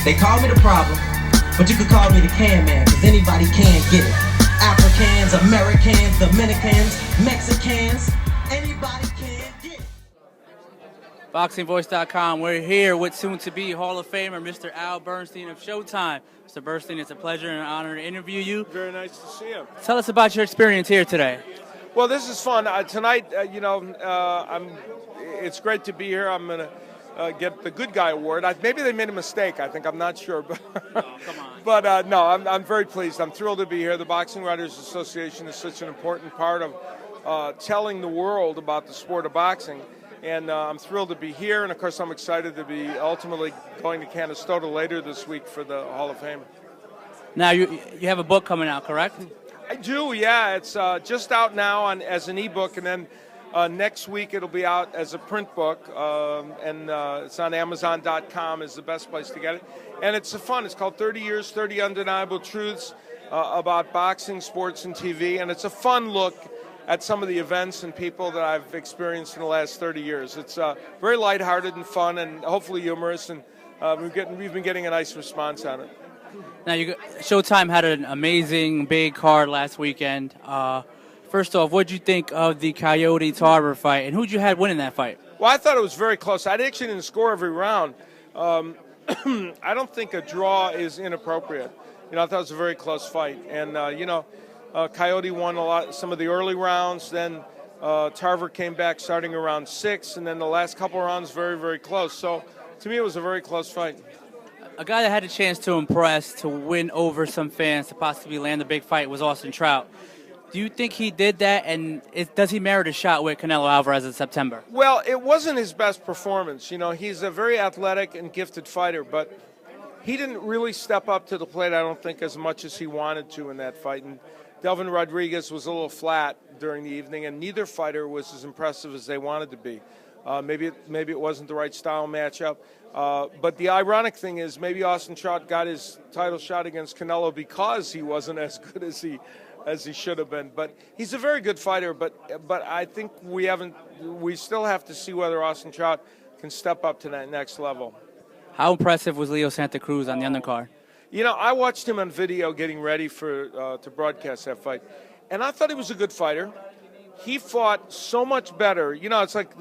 They call me the problem, but you could call me the can man, cause anybody can get it. Africans, Americans, Dominicans, Mexicans, anybody can get it. BoxingVoice.com. We're here with soon-to-be Hall of Famer Mr. Al Bernstein of Showtime. Mr. Bernstein, it's a pleasure and an honor to interview you. Very nice to see you. Tell us about your experience here today. Well, this is fun. Tonight, it's great to be here. I'm going to get the Good Guy Award. Maybe they made a mistake, I think. I'm not sure. But, oh, come on. But no, I'm very pleased. I'm thrilled to be here. The Boxing Writers Association is such an important part of telling the world about the sport of boxing. And I'm thrilled to be here. And, of course, I'm excited to be ultimately going to Canastota later this week for the Hall of Fame. Now, you have a book coming out, correct? I do, yeah. It's just out now as an ebook, and then next week it'll be out as a print book, and it's on Amazon.com is the best place to get it. And it's fun. It's called 30 Years, 30 Undeniable Truths about boxing, sports, and TV. And it's a fun look at some of the events and people that I've experienced in the last 30 years. It's very lighthearted and fun and hopefully humorous, and we've been getting a nice response on it. Now, Showtime had an amazing big card last weekend. First off, what did you think of the Coyote Tarver fight, and who'd you had winning that fight? Well, I thought it was very close. I actually didn't score every round. I don't think a draw is inappropriate. I thought it was a very close fight. And, Coyote won some of the early rounds. Then Tarver came back starting around 6, and then the last couple of rounds very, very close. So, to me, it was a very close fight. A guy that had a chance to impress, to win over some fans, to possibly land a big fight was Austin Trout. Do you think he did that, and does he merit a shot with Canelo Alvarez in September? Well, it wasn't his best performance. He's a very athletic and gifted fighter, but he didn't really step up to the plate, I don't think, as much as he wanted to in that fight. And Delvin Rodriguez was a little flat during the evening, and neither fighter was as impressive as they wanted to be. Maybe it wasn't the right style matchup. But the ironic thing is maybe Austin Trout got his title shot against Canelo because he wasn't as good as he should have been. But he's a very good fighter, but I think we still have to see whether Austin Trout can step up to that next level. How impressive was Leo Santa Cruz on the undercard? I watched him on video getting ready to broadcast that fight, and I thought he was a good fighter. He fought so much better. It's like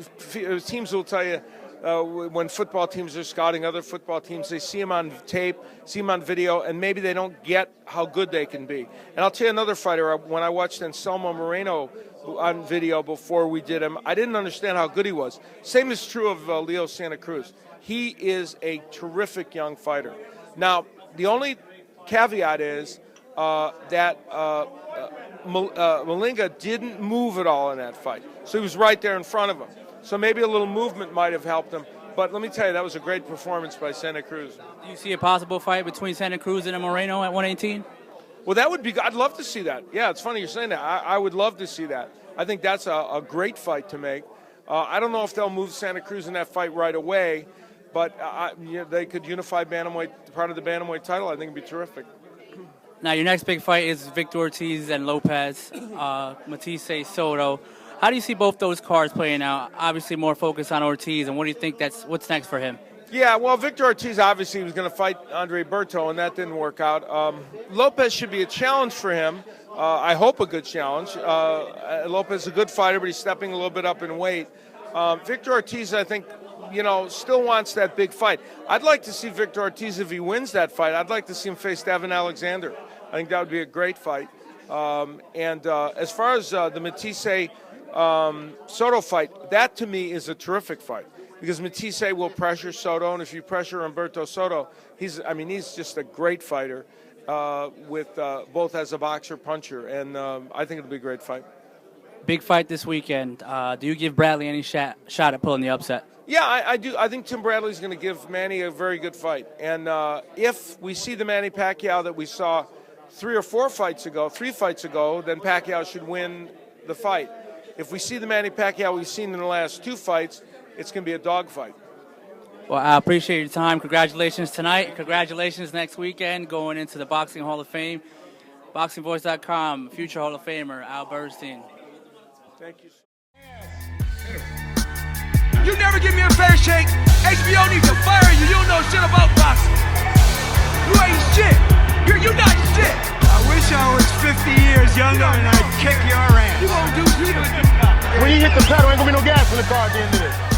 teams will tell you when football teams are scouting other football teams, they see him on tape, see him on video, and maybe they don't get how good they can be. And I'll tell you another fighter, when I watched Anselmo Moreno on video before we did him, I didn't understand how good he was. Same is true of Leo Santa Cruz. He is a terrific young fighter. Now, the only caveat is that Malinga didn't move at all in that fight. So he was right there in front of him. So maybe a little movement might have helped him. But let me tell you, that was a great performance by Santa Cruz. Do you see a possible fight between Santa Cruz and Moreno at 118? Well, that would be – I'd love to see that. Yeah, it's funny you're saying that. I would love to see that. I think that's a great fight to make. I don't know if they'll move Santa Cruz in that fight right away, but they could unify bantamweight, part of the bantamweight title. I think it'd be terrific. Now, your next big fight is Victor Ortiz and Lopez, Matisse Soto. How do you see both those cards playing out? Obviously more focus on Ortiz, and what do you think what's next for him? Yeah, well, Victor Ortiz obviously was going to fight Andre Berto, and that didn't work out. Lopez should be a challenge for him. I hope a good challenge. Lopez is a good fighter, but he's stepping a little bit up in weight. Victor Ortiz, I think, still wants that big fight. I'd like to see Victor Ortiz, if he wins that fight, I'd like to see him face Devin Alexander. I think that would be a great fight. As far as the Matisse Soto fight, that to me is a terrific fight because Matisse will pressure Soto, and if you pressure Humberto Soto, he's just a great fighter with both as a boxer, puncher, and I think it'll be a great fight. Big fight this weekend. Do you give Bradley any shot at pulling the upset? Yeah, I do. I think Tim Bradley's going to give Manny a very good fight, and if we see the Manny Pacquiao that we saw 3 fights ago, then Pacquiao should win the fight. If we see the Manny Pacquiao we've seen in the last 2 fights, it's going to be a dogfight. Well, I appreciate your time. Congratulations tonight. Congratulations next weekend going into the Boxing Hall of Fame. BoxingVoice.com, future Hall of Famer, Al Bernstein. Thank you. You never give me a fair shake. HBO needs to fire you. You don't know shit about boxing. You ain't shit. You're not shit. I wish I was 50 years younger and I'd kick your ass. You won't do shit. When you hit the pedal, ain't gonna be no gas in the car at the end of this.